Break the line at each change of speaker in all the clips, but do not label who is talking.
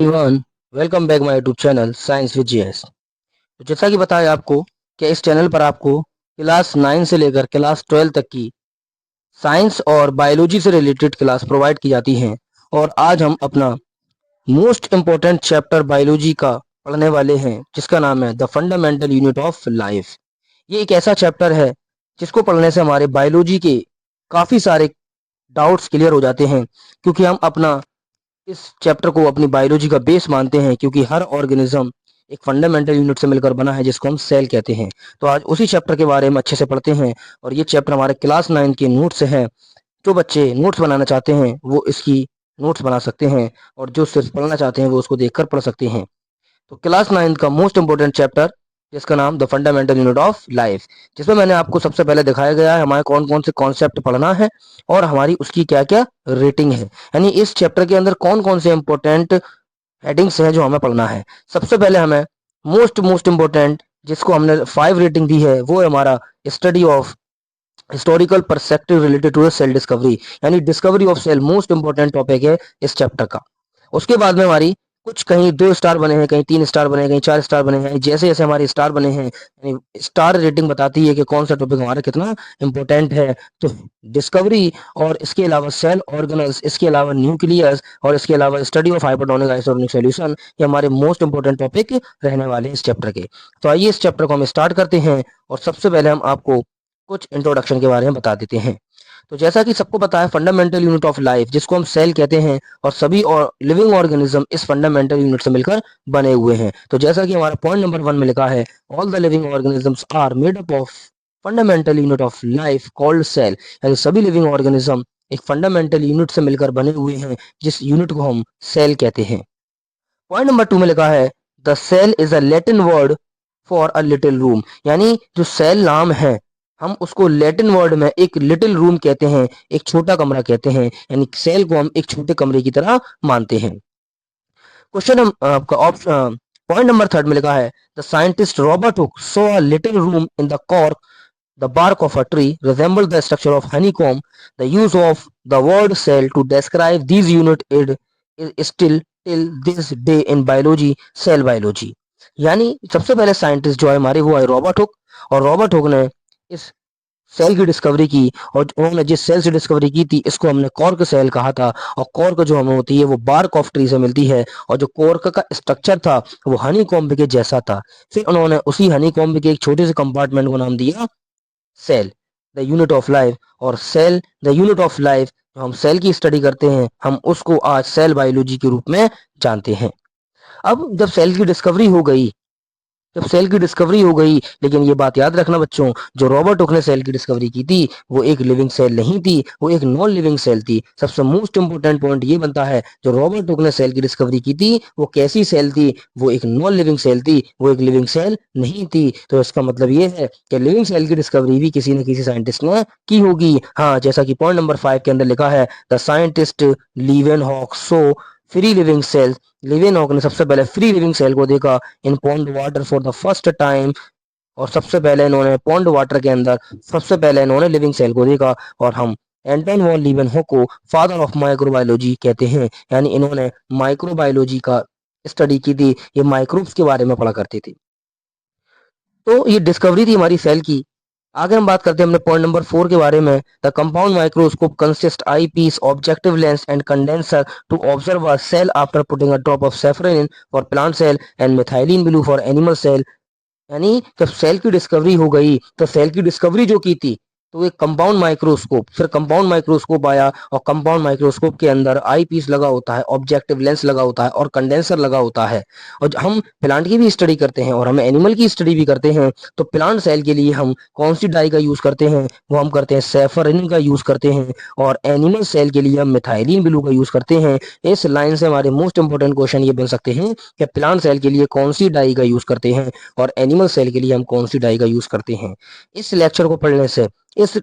Everyone, welcome back my YouTube channel science with GS. तो जैसा कि बताया आपको कि इस चैनल पर आपको क्लास 9 से लेकर क्लास 12 तक की साइंस और बायोलॉजी से रिलेटेड क्लास प्रोवाइड की जाती हैं। और आज हम अपना मोस्ट इम्पोर्टेंट चैप्टर बायोलॉजी का पढ़ने वाले हैं, जिसका नाम है the fundamental unit of life. ये एक ऐसा चैप्टर है जिसको पढ़ने से हमारे बायोलॉजी के काफ़ी सारे डाउट्स क्लियर हो जाते हैं, क्योंकि हम अपना इस चैप्टर को अपनी बायोलॉजी का बेस मानते हैं, क्योंकि हर ऑर्गेनिज्म एक फंडामेंटल यूनिट से मिलकर बना है, जिसको हम सेल कहते हैं। तो आज उसी चैप्टर के बारे में अच्छे से पढ़ते हैं। और ये चैप्टर हमारे क्लास 9 के नोट्स हैं। जो बच्चे नोट्स बनाना चाहते हैं वो इसकी नोट्स बना सकते हैं, और जो सिर्फ पढ़ना चाहते हैं वो उसको देखकर पढ़ सकते हैं। तो क्लास 9 का मोस्ट इंपोर्टेंट चैप्टर, जिसका नाम the fundamental unit of life, जिसमें मैंने आपको सबसे पहले दिखाया गया है हमारे कौन कौन से कॉन्सेप्ट पढ़ना है और हमारी उसकी क्या क्या रेटिंग है। यानी इस चैप्टर के अंदर कौन कौन से इंपॉर्टेंट हेडिंग्स हैं जो हमें पढ़ना है। सबसे पहले हमें मोस्ट मोस्ट इंपॉर्टेंट, जिसको हमने 5 रेटिंग दी है, वो है हमारा study of historical perspective related to the cell discovery. यानी discovery of cell most important topic है इस चैप्टर का। उसके बाद में हमारी कुछ कहीं 2 स्टार बने हैं, कहीं 3 स्टार बने हैं, कहीं 4 स्टार बने हैं। जैसे जैसे हमारे स्टार बने हैं, यानी स्टार रेटिंग बताती है कि कौन सा टॉपिक हमारा कितना इंपॉर्टेंट है। तो डिस्कवरी और इसके अलावा सेल ऑर्गेनल्स, इसके अलावा न्यूक्लियस और इसके अलावा study of hypertonic isotonic solution, ये हमारे मोस्ट इंपॉर्टेंट टॉपिक रहने वाले हैं इस चैप्टर के। तो आइए इस चैप्टर को हम स्टार्ट करते हैं। और सबसे पहले हम आपको कुछ इंट्रोडक्शन के बारे में बता देते हैं। तो जैसा कि सबको पता है, फंडामेंटल यूनिट ऑफ लाइफ, जिसको हम सेल कहते हैं, और सभी और लिविंग ऑर्गेनिज्म इस फंडामेंटल यूनिट से मिलकर बने हुए हैं। तो जैसा कि हमारा पॉइंट नंबर 1 में लिखा है, all the living organisms are made up of fundamental unit of life called cell. यानी सभी लिविंग ऑर्गेनिज्म एक फंडामेंटल यूनिट से मिलकर बने हुए हैं, जिस यूनिट को हम सेल कहते हैं। पॉइंट नंबर 2 में लिखा है, the cell is a Latin word for a little room. यानी जो सेल नाम है, हम उसको लैटिन वर्ड में एक लिटिल रूम कहते हैं, एक छोटा कमरा कहते हैं। यानी सेल को हम एक छोटे कमरे की तरह मानते हैं। क्वेश्चन आपका ऑप्शन पॉइंट नंबर 3 में लिखा है, the scientist Robert Hooke saw a little room in the cork the bark of a tree resembled the structure of honeycomb. The use of the word cell to describe these units is still till this day in biology, cell biology. यानी सबसे पहले scientist जो है हमारे, वो है Robert Hooke. और Robert Hooke ने इस सेल की डिस्कवरी की, और उन्होंने जिस सेल से डिस्कवरी की थी, इसको हमने कॉर्क सेल कहा था। और कॉर्क जो हमें होती है वो बार्क ऑफ ट्री से मिलती है, और जो कॉर्क का स्ट्रक्चर था वो हनी कॉम्ब के जैसा था। फिर उन्होंने उसी हनी कॉम्ब के एक छोटे से कंपार्टमेंट को नाम दिया cell, the unit of life. और cell the unit of life, जो हम सेल की स्टडी करते हैं, हम उसको आज सेल बायोलॉजी के रूप में जानते हैं। अब जब सेल की डिस्कवरी हो गई, लेकिन ये बात याद रखना बच्चों, जो रॉबर्ट हुक ने सेल की डिस्कवरी की थी वो एक लिविंग सेल नहीं थी, वो एक नॉन लिविंग सेल थी। सबसे मोस्ट इंपोर्टेंट पॉइंट ये बनता है, जो रॉबर्ट हुक ने सेल की डिस्कवरी की थी वो कैसी सेल थी, वो एक नॉन लिविंग सेल थी, वो एक लिविंग सेल नहीं थी। तो इसका मतलब ये है कि लिविंग सेल की डिस्कवरी भी किसी न किसी साइंटिस्ट ने की होगी। हाँ, जैसा कि पॉइंट नंबर 5 के अंदर लिखा है, the scientist Leeuwenhoek saw free living cell. Leeuwenhoek ने सबसे पहले फ्री लिविंग सेल को देखा in pond water for the first time. और सबसे पहले इन्होंने पॉन्ड वाटर के अंदर सबसे पहले इन्होंने लिविंग सेल को देखा। और हम एंटन वॉन लीवेनहॉक को फादर ऑफ माइक्रोबायोलॉजी कहते हैं। यानी इन्होंने माइक्रोबायोलॉजी का स्टडी की थी, ये माइक्रोब्स के बारे में पढ़ा करते थे। तो ये डिस्कवरी थी हमारी सेल की। आगे हम बात करते हैं अपने पॉइंट नंबर 4 के बारे में। The compound microscope consist eyepiece objective lens and condenser to observe a cell after putting a drop of saffron in for plant cell and methylene blue for animal cell. यानी जब cell की discovery हो गई, तो cell की discovery जो की थी, तो एक कंपाउंड माइक्रोस्कोप, फिर कंपाउंड माइक्रोस्कोप आया, और कंपाउंड माइक्रोस्कोप के अंदर आई पीस लगा होता है, ऑब्जेक्टिव लेंस लगा होता है, और कंडेंसर लगा होता है। और हम प्लांट की भी स्टडी करते हैं और हम एनिमल की स्टडी भी करते हैं। तो प्लांट सेल के लिए हम कौन सी डाई का यूज करते हैं, वो हम करते हैं सेफरन का यूज करते हैं। और एनिमल सेल के लिए हम मिथाइलिन ब्लू का यूज करते हैं। इस लाइन से हमारे मोस्ट इंपोर्टेंट क्वेश्चन ये बन सकते हैं कि प्लांट सेल के लिए कौन सी डाई का यूज करते हैं, और एनिमल सेल के लिए हम कौन सी डाई का यूज करते हैं। इस लेक्चर को पढ़ने से, इस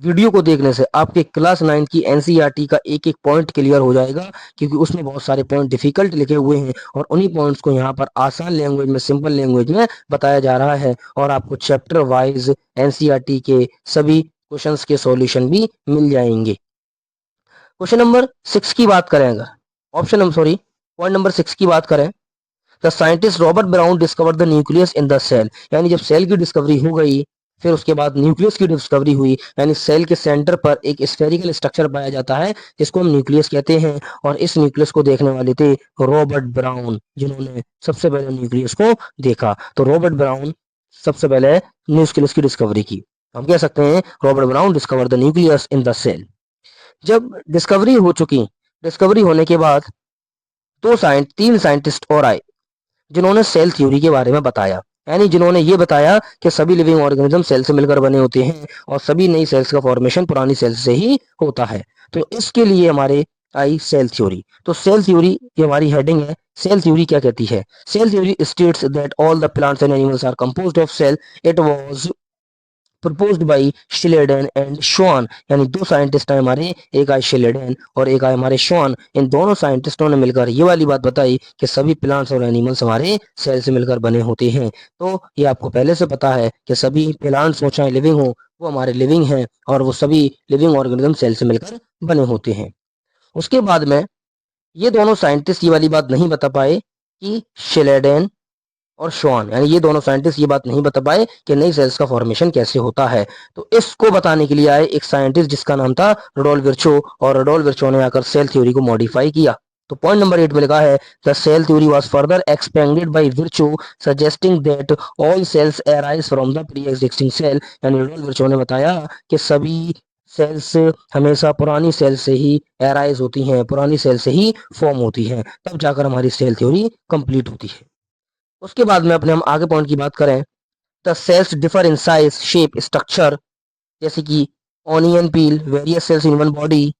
वीडियो को देखने से आपके क्लास 9 की एनसीईआरटी का एक एक पॉइंट क्लियर हो जाएगा, क्योंकि उसमें बहुत सारे पॉइंट डिफिकल्ट लिखे हुए हैं, और उन्हीं पॉइंट्स को यहाँ पर आसान लैंग्वेज में, सिंपल लैंग्वेज में बताया जा रहा है। और आपको चैप्टर वाइज एनसीईआरटी के सभी क्वेश्चंस के सॉल्यूशन भी मिल जाएंगे। क्वेश्चन नंबर 6 की बात करें अगर, option number sorry point number 6 की बात करें, the scientist Robert Brown discovered the nucleus in the cell, यानी जब सेल की डिस्कवरी हो गई, फिर उसके बाद न्यूक्लियस की डिस्कवरी हुई, यानी सेल के सेंटर पर एक स्फेरिकल स्ट्रक्चर पाया जाता है जिसको हम न्यूक्लियस कहते हैं। और इस न्यूक्लियस को देखने वाले थे रॉबर्ट ब्राउन, जिन्होंने सबसे पहले न्यूक्लियस को देखा। तो रॉबर्ट ब्राउन सबसे पहले न्यूक्लियस की डिस्कवरी की। हम कह सकते हैं Robert Brown discover the nucleus in the cell. जब डिस्कवरी हो चुकी, डिस्कवरी होने के बाद तीन साइंटिस्ट और आए जिन्होंने सेल थ्योरी के बारे में बताया, यानी जिन्होंने ये बताया कि सभी लिविंग ऑर्गेनिज्म सेल से मिलकर बने होते हैं और सभी नई सेल्स का फॉर्मेशन पुरानी सेल्स से ही होता है। तो इसके लिए हमारे आई सेल थ्योरी। तो सेल थ्योरी की हमारी हेडिंग है, सेल थ्योरी क्या कहती है? Cell theory states that all the plants and animals are composed of cell. It was proposed by Schleiden and Schwann, यानी दो साइंटिस्ट हैं हमारे, एक आए शिलेडन और एक आए हमारे श्वान। इन दोनों साइंटिस्टों ने मिलकर ये वाली बात बताई कि सभी प्लांट्स और एनिमल्स हमारे सेल से मिलकर बने होते हैं। तो ये आपको पहले से पता है कि सभी प्लांट्स हो चाहे लिविंग हो, वो हमारे लिविंग हैं और वो सभी लिविंग ऑर्गेनिज्म सेल से मिलकर बने होते हैं। उसके बाद में ये दोनों साइंटिस्ट ये वाली बात नहीं बता पाए कि शिलेडन और श्वान, यानी ये दोनों साइंटिस्ट ये बात नहीं बता पाए कि नई सेल्स का फॉर्मेशन कैसे होता है। तो इसको बताने के लिए आए एक साइंटिस्ट जिसका नाम था रुडोल्फ विर्चो, और रुडोल्फ विर्चो ने आकर सेल थ्योरी को मॉडिफाई किया। तो पॉइंट नंबर 8 में लिखा है, the cell theory was further expanded by Virchow suggesting that all cells arise from the pre existing cell, यानी रुडोल्फ विर्चो ने बताया कि सभी सेल्स हमेशा पुरानी सेल से ही अराइज होती हैं, पुरानी सेल से ही फॉर्म होती हैं, तब जाकर हमारी सेल थ्योरी कंप्लीट होती है। उसके बाद में अपने हम आगे पॉइंट की बात करें, the cells differ in size shape structure, जैसे कि onion peel, various cells in one body,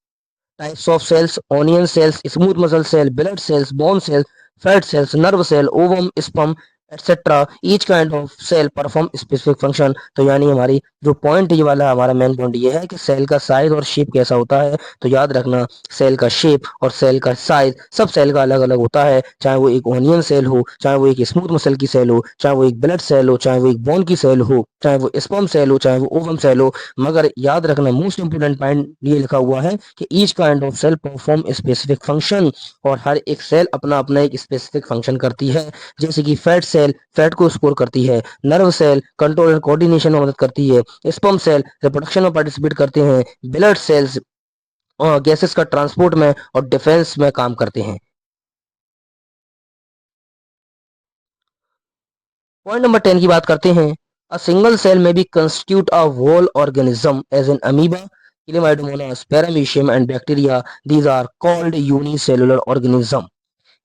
types of cells, onion cells, smooth muscle cell, blood cells, bone cells, fat cells, nerve cell, ovum, sperm etcetera. Each kind of cell perform specific function. तो यानी हमारी जो point ये वाला हमारा main point ये है कि सेल का साइज और शेप कैसा होता है। तो याद रखना, सेल का शेप और सेल का साइज सब सेल का अलग अलग होता है, चाहे वो एक ऑनियन सेल हो, चाहे वो एक स्मूथ मसल की सेल हो, चाहे वो एक ब्लड सेल हो, चाहे वो एक बोन की सेल हो, चाहे वो स्पर्म सेल हो, चाहे वो ओवम सेल हो। मगर याद रखना मोस्ट इंपोर्टेंट पॉइंट ये लिखा हुआ है कि each kind of cell perform specific function, और हर एक सेल अपना अपना एक स्पेसिफिक फंक्शन करती है। जैसे कि फैट सेल फैट को स्टोर करती है, nerve cell control and coordination में मदद करती है, स्पर्म सेल रिप्रोडक्शन में पार्टिसिपेट करते हैं, ब्लड सेल्स गैसेस का ट्रांसपोर्ट में और डिफेंस में काम करते हैं। पॉइंट नंबर 10 की बात करते हैं, a single cell may be constitute a whole organism as an amoeba, Chlamydomonas, Paramecium and bacteria, these are called unicellular organism.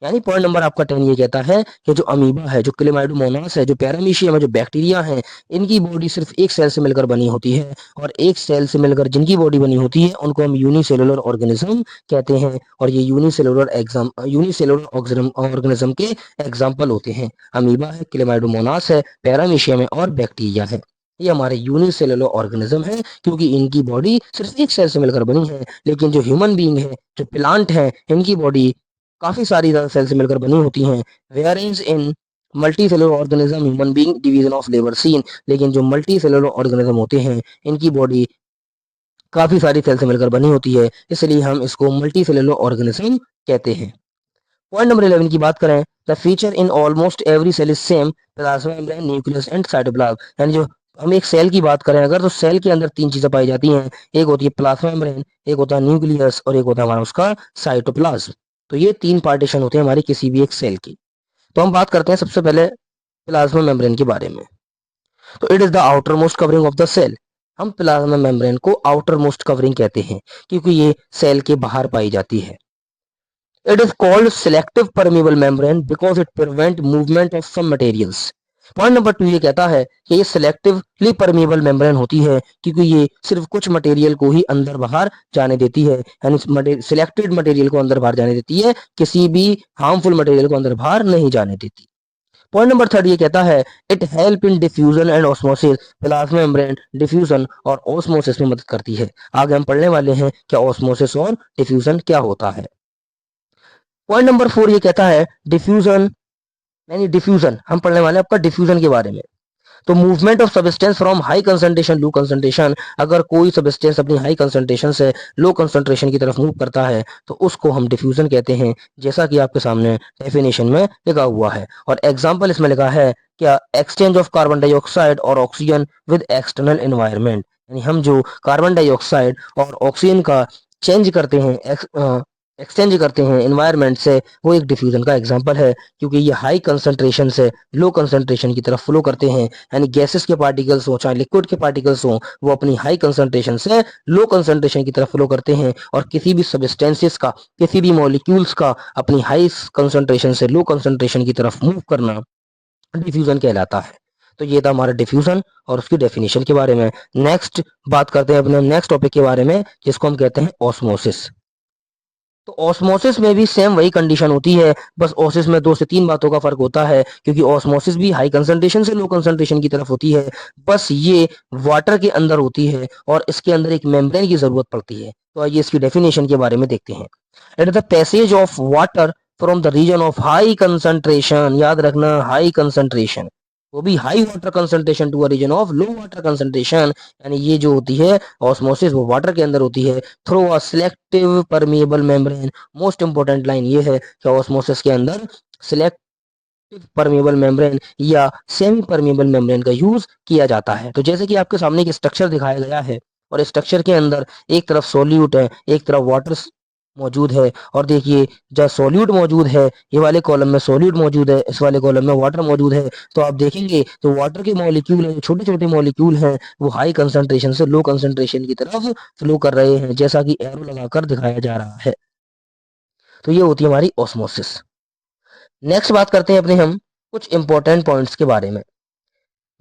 यानी पॉइंट नंबर आपका 10 ये कहता है कि जो अमीबा है, जो क्लेमाइडोमोनास है, जो पैरामीशियम है, जो बैक्टीरिया है, इनकी बॉडी सिर्फ एक सेल से मिलकर बनी होती है, और एक सेल से मिलकर जिनकी बॉडी बनी होती है उनको हम यूनिसेलुलर ऑर्गेनिज्म कहते हैं। और ये यूनिसेलुलर ऑर्गेनिज्म के एग्जाम्पल होते हैं। अमीबा है, क्लेमाइडोमोनास है, पैरामीशियम है और बैक्टीरिया है। ये हमारे यूनिसेलुलर ऑर्गेनिज्म है क्योंकि इनकी बॉडी सिर्फ एक सेल से मिलकर बनी है। लेकिन जो ह्यूमन बीइंग है, जो प्लांट है, इनकी बॉडी काफी सारी ज्यादा सेल से मिलकर बनी होती हैं। Whereas in multicellular organism human being division of labour seen, लेकिन जो मल्टी सेलुलर ऑर्गेनिज्म होते हैं इनकी बॉडी काफी सारी सेल से मिलकर बनी होती है, इसलिए हम इसको मल्टी सेलुलर ऑर्गेनिज्म कहते हैं। पॉइंट नंबर 11 की बात करें, the feature in almost every cell is same, plasma membrane, nucleus and cytoplasm. यानी जो हम एक सेल की बात करें अगर, तो सेल के अंदर तीन चीजें पाई जाती हैं, एक होती है प्लाज्मा मेम्ब्रेन, एक होता है न्यूक्लियस और एक होता है हमारा उसका साइटोप्लाज्म। तो ये तीन पार्टीशन होते हैं हमारी किसी भी एक सेल की। तो हम बात करते हैं सबसे पहले प्लाज्मा मेम्ब्रेन के बारे में। तो it is the outermost covering of the cell. हम प्लाज्मा मेम्ब्रेन को आउटर मोस्ट कवरिंग कहते हैं क्योंकि ये सेल के बाहर पाई जाती है। It is called selective permeable membrane because it prevent movement of some materials. Point number 2 ये कहता है कि ये सिलेक्टिवली परमेबल मेम्ब्रेन होती है क्योंकि ये सिर्फ कुछ मटेरियल को ही अंदर बाहर जाने देती है, यानी सिलेक्टेड मटेरियल को अंदर बाहर जाने देती है, किसी भी हार्मफुल मटेरियल को अंदर बाहर नहीं जाने देती। पॉइंट नंबर 3 ये कहता है, it help in diffusion and osmosis. Plasma membrane diffusion और ऑस्मोसिस में मदद करती है। आगे हम पढ़ने वाले हैं क्या ऑस्मोसिस और डिफ्यूजन क्या होता है। पॉइंट नंबर 4 ये कहता है डिफ्यूजन, यानी डिफ्यूजन हम पढ़ने वाले हैं आपका डिफ्यूजन के बारे में। तो movement of substance from high concentration low concentration, अगर कोई सब्सटेंस अपनी हाई कंसंट्रेशन से लो कंसंट्रेशन की तरफ मूव करता है तो उसको हम डिफ्यूजन कहते हैं, जैसा कि आपके सामने डेफिनेशन में लिखा हुआ है। और एग्जांपल इसमें लिखा है क्या, एक्सचेंज ऑफ कार्बन डाइऑक्साइड और ऑक्सीजन विद एक्सटर्नल एनवायरनमेंट, यानी हम जो कार्बन डाइऑक्साइड और ऑक्सीजन का चेंज करते हैं, एक्सचेंज करते हैं एनवायरनमेंट से, वो एक डिफ्यूजन का एग्जांपल है, क्योंकि ये हाई कंसंट्रेशन से लो कंसंट्रेशन की तरफ फ्लो करते हैं, यानी गैसेस के पार्टिकल्स हो चाहे लिक्विड के पार्टिकल्स हो, वो अपनी हाई कंसंट्रेशन से लो कंसंट्रेशन की तरफ फ्लो करते हैं, और किसी भी सब्सटेंसेस का, किसी भी मॉलिक्यूल्स का अपनी हाई कंसंट्रेशन से लो कंसंट्रेशन की तरफ मूव करना डिफ्यूजन कहलाता है। तो ये था हमारा डिफ्यूजन और उसकी डेफिनेशन के बारे में। नेक्स्ट बात करते हैं अपने नेक्स्ट टॉपिक के बारे में, जिसको हम कहते हैं ऑस्मोसिस। तो ऑस्मोसिस में भी सेम वही कंडीशन होती है, बस ऑसिस में 2 से 3 बातों का फर्क होता है, क्योंकि ऑस्मोसिस भी हाई कंसंट्रेशन से लो कंसंट्रेशन की तरफ होती है, बस ये वाटर के अंदर होती है और इसके अंदर एक मेम्ब्रेन की जरूरत पड़ती है। तो आइए इसकी डेफिनेशन के बारे में देखते हैं। It is the passage of water from the region of high concentration, याद रखना हाई कंसंट्रेशन, वो भी high water concentration to a region of low water concentration, यानी ये जो होती है ऑस्मोसिस वो वाटर के अंदर होती है through a selective permeable membrane. Most important line ये है कि ऑस्मोसिस के अंदर सिलेक्टिव परमिएबल मेम्ब्रेन या सेमी परमिएबल मेम्ब्रेन का यूज किया जाता है। तो जैसे कि आपके सामने एक स्ट्रक्चर दिखाया गया है, और स्ट्रक्चर के अंदर एक तरफ सोल्यूट है, एक तरफ वाटर मौजूद है, और देखिए जब सोल्यूट मौजूद है, ये वाले कॉलम में सोल्यूट मौजूद है, इस वाले कॉलम में वाटर मौजूद है, तो आप देखेंगे तो वाटर के मॉलिक्यूल हैं, छोटे छोटे मॉलिक्यूल हैं, वो हाई कंसंट्रेशन से लो कंसंट्रेशन की तरफ फ्लो कर रहे हैं, जैसा कि एरो लगाकर दिखाया जा रहा है। तो ये होती है हमारी ऑस्मोसिस। नेक्स्ट बात करते हैं अपने हम कुछ इंपॉर्टेंट पॉइंट्स के बारे में,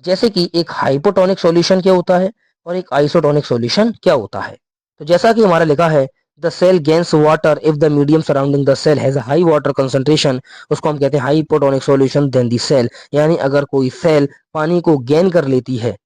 जैसे कि एक हाइपोटोनिक सॉल्यूशन क्या होता है और एक आइसोटोनिक सॉल्यूशन क्या होता है। तो जैसा कि हमारा लिखा है, the cell gains water if the medium surrounding the cell has high water concentration, उसको हम कहते हैं hypotonic solution then the cell, यानी अगर कोई सेल पानी को गेन कर लेती है,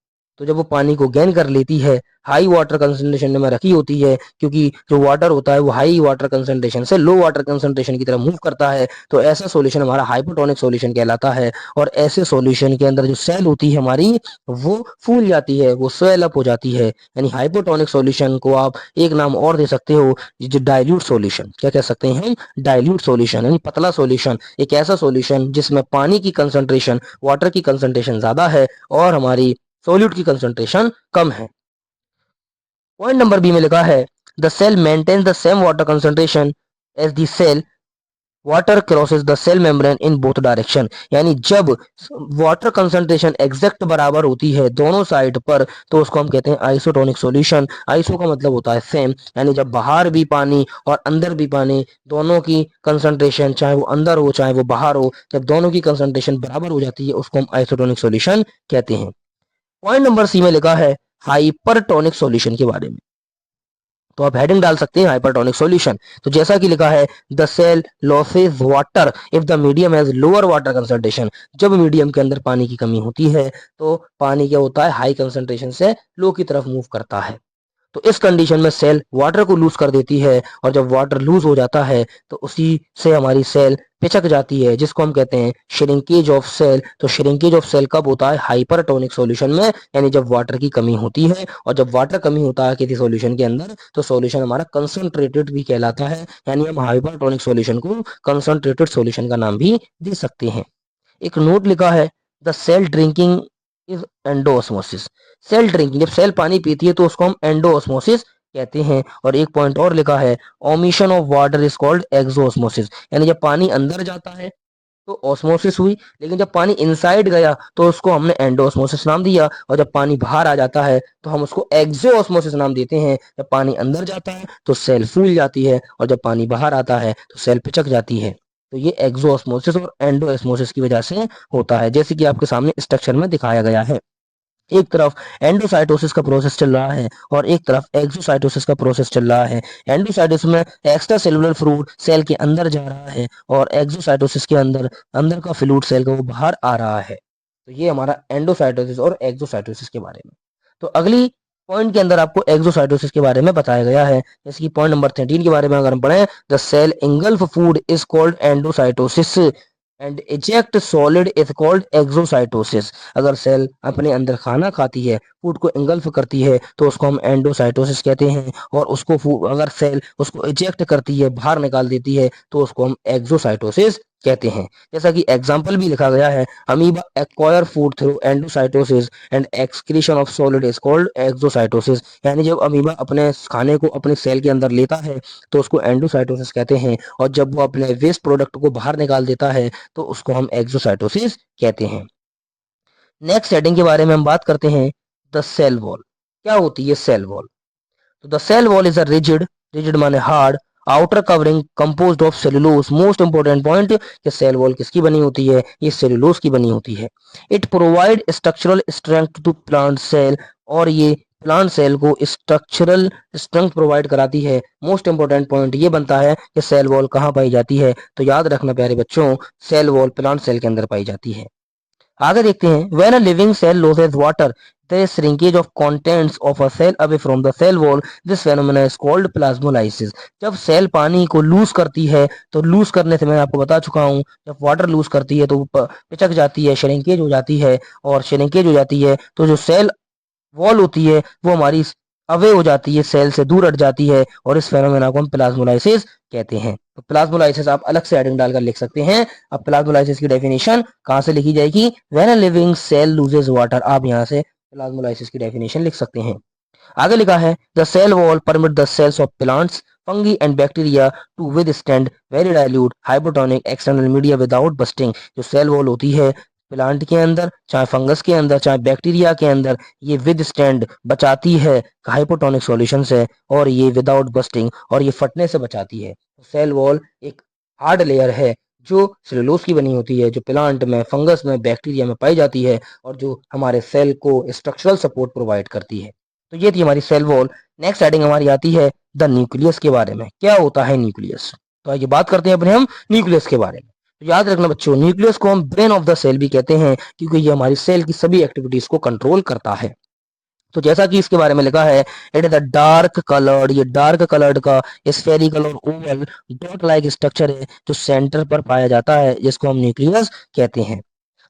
तो जब वो पानी को गेन कर लेती है, हाई वाटर कंसंट्रेशन में रखी होती है, क्योंकि जो वाटर होता है वो हाई वाटर कंसंट्रेशन से लो वाटर कंसंट्रेशन की तरफ मूव करता है, तो ऐसा सॉल्यूशन हमारा हाइपोटोनिक सॉल्यूशन कहलाता है। और ऐसे सॉल्यूशन के अंदर जो सेल होती है हमारी, वो फूल जाती है, वो स्वेल अप हो जाती है, यानी हाइपोटोनिक सॉल्यूशन को आप एक नाम और दे सकते हो, जो डाइल्यूट सॉल्यूशन, क्या कह सकते हैं हम, डाइल्यूट सॉल्यूशन, यानी पतला सॉल्यूशन, एक ऐसा सॉल्यूशन जिसमें पानी की कंसंट्रेशन, वाटर की कंसंट्रेशन ज्यादा है और हमारी सोल्यूट की कंसंट्रेशन कम है। पॉइंट नंबर बी में लिखा है, the cell maintains the same water concentration as the cell water crosses the cell membrane in both direction, यानी जब वाटर कंसंट्रेशन एग्जैक्ट बराबर होती है दोनों साइड पर, तो उसको हम कहते हैं आइसोटोनिक सॉल्यूशन। आइसो का मतलब होता है सेम, यानी जब बाहर भी पानी और अंदर भी पानी, दोनों की कंसंट्रेशन चाहे वो अंदर हो चाहे वो बाहर हो, जब दोनों की कंसंट्रेशन बराबर हो जाती है, उसको हम आइसोटोनिक सॉल्यूशन कहते हैं। पॉइंट नंबर सी में लिखा है हाइपरटोनिक सॉल्यूशन के बारे में, तो आप हेडिंग डाल सकते हैं हाइपरटोनिक सॉल्यूशन। तो जैसा कि लिखा है, the cell loses water if the medium has lower water concentration, जब मीडियम के अंदर पानी की कमी होती है तो पानी क्या होता है, हाई कंसंट्रेशन से लो की तरफ मूव करता है। तो इस कंडीशन में सेल वाटर को लूज कर देती है, और जब वाटर लूज हो जाता है तो उसी से हमारी सेल पिचक जाती है, जिसको हम कहते हैं श्रिंकेज ऑफ सेल। तो श्रिंकेज ऑफ सेल कब होता है, हाइपरटोनिक सॉल्यूशन में, यानी जब वाटर की कमी होती है, और जब वाटर कमी होता है किसी सॉल्यूशन के अंदर, तो सॉल्यूशन हमारा कंसंट्रेटेड भी कहलाता है, यानी हम हाइपरटोनिक सॉल्यूशन को कंसंट्रेटेड सॉल्यूशन का नाम भी दे सकते हैं। एक नोट लिखा है, the cell drinking is endosmosis, cell drinking, जब सेल पानी पीती है तो उसको हम एंडोऑस्मोसिस कहते हैं। और एक पॉइंट और लिखा है, omission of water is called exosmosis, यानी जब पानी अंदर जाता है तो ऑस्मोसिस हुई, लेकिन जब पानी इनसाइड गया तो उसको हमने एंडोऑस्मोसिस नाम दिया, और जब पानी बाहर आ जाता है तो हम उसको एक्सोऑस्मोसिस नाम देते हैं। जब पानी अंदर जाता है तो सेल फूल जाती है, और जब पानी बाहर आता है तो सेल पिचक जाती है। तो ये एक्सोऑस्मोसिस और एंडोऑस्मोसिस की वजह से होता है, जैसे कि आपके सामने स्ट्रक्चर में दिखाया गया है। एक तरफ एंडोसाइटोसिस का प्रोसेस चल रहा है और एक तरफ एक्सोसाइटोसिस का प्रोसेस चल रहा है। एंडोसाइटोसिस में एक्स्ट्रा सेलुलर फ्लूइड सेल के अंदर जा रहा है, और एक्सोसाइटोसिस के अंदर अंदर का फ्लूइड सेल का वो बाहर आ रहा है। तो ये हमारा एंडोसाइटोसिस और एक्सोसाइटोसिस के बारे में। तो अगली पॉइंट के अंदर आपको एक्सोसाइटोसिस के बारे में बताया गया है, जैसे कि पॉइंट नंबर 13 के बारे में अगर हम पढ़ें, the cell engulf food is called endocytosis, and eject solid is called exocytosis. अगर सेल अपने अंदर खाना खाती है, फूड को इंगल्फ करती है, तो उसको हम एंडोसाइटोसिस कहते हैं। और उसको अगर सेल उसको इजेक्ट करती है, बाहर निकाल देती है, तो उसको हम एक्सोसाइटोसिस कहते हैं। जैसा कि एग्जाम्पल भी लिखा गया है, amoeba acquire food through endocytosis and excretion of solid is called exocytosis. यानी जब अमीबा अपने खाने को अपने सेल के अंदर लेता है, तो उसको एंडोसाइटोसिस कहते हैं, और जब वो अपने वेस्ट प्रोडक्ट को बाहर निकाल देता है, तो उसको हम एक्सोसाइटोसिस कहते हैं। नेक्स्ट हेडिंग के बारे में हम बात करते हैं, द सेल वॉल। क्या होती है सेल वॉल? तो the cell wall is a rigid, rigid माने hard, outer covering composed of cellulose. Most important point कि सेल वॉल किसकी बनी होती है? ये सेलुलोज की बनी होती है। It provide structural strength to plant cell, और ये प्लांट सेल को स्ट्रक्चरल स्ट्रेंथ प्रोवाइड कराती है। मोस्ट इंपोर्टेंट पॉइंट ये बनता है कि सेल वॉल कहाँ पाई जाती है? तो याद रखना प्यारे बच्चों, सेल वॉल प्लांट सेल के अंदर पाई जाती है। आगे देखते हैं, when a living cell loses water, there is shrinkage of contents of a cell away from the cell wall. This phenomena is called plasmolysis. जब सेल पानी को लूज करती है, तो लूज करने से मैं आपको बता चुका हूँ, जब वाटर लूज करती है तो पिचक जाती है, श्रिंकेज हो जाती है, और श्रिंकेज हो जाती है तो जो सेल वॉल होती है वो हमारी अवे हो जाती है, सेल से दूर हट जाती है, और इस फेनोमेना को हम प्लाज्मोलाइसिस कहते हैं। तो प्लाज्मोलाइसिस आप अलग से हेडिंग डालकर लिख सकते हैं। अब प्लाज्मोलाइसिस की डेफिनेशन कहाँ से लिखी जाएगी? When a living cell loses water, आप यहाँ से प्लाज्मोलाइसिस की डेफिनेशन लिख सकते हैं। आगे लिखा है, the cell wall permit the cells of plants, fungi and bacteria to withstand very dilute hypotonic external media without bursting. जो सेल वॉल होती है प्लांट के अंदर, चाहे फंगस के अंदर, चाहे बैक्टीरिया के अंदर, ये विद स्टैंड बचाती है हाइपोटोनिक सॉल्यूशन से, और ये विदाउट बस्टिंग, और ये फटने से बचाती है। सेल वॉल एक हार्ड लेयर है जो सेलुलोज की बनी होती है, जो प्लांट में, फंगस में, बैक्टीरिया में पाई जाती है, और जो हमारे सेल को स्ट्रक्चरल सपोर्ट प्रोवाइड करती है। तो ये थी हमारी सेल वॉल। नेक्स्ट हेडिंग हमारी आती है द न्यूक्लियस के बारे में। क्या होता है न्यूक्लियस? तो आइए बात करते हैं अपने हम न्यूक्लियस के बारे में। तो याद रखना बच्चों, न्यूक्लियस को हम ब्रेन ऑफ द सेल भी कहते हैं, क्योंकि ये हमारी सेल की सभी एक्टिविटीज को कंट्रोल करता है। तो जैसा कि इसके बारे में लिखा है, it is the dark coloured, ये डार्क कलर्ड का स्फेरिकल और ओवल डॉट लाइक स्ट्रक्चर है, जो सेंटर पर पाया जाता है, जिसको हम न्यूक्लियस कहते हैं।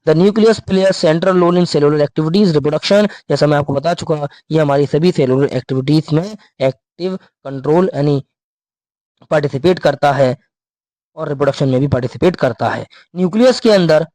The nucleus play a central role in cellular activities reproduction. जैसा मैं आपको बता चुका, ये हमारी सभी सेलुलर एक्टिविटीज में एक्टिव कंट्रोल यानी पार्टिसिपेट करता है, और रिप्रोडक्शन में भी पार्टिसिपेट करता है। न्यूक्लियस के अंदर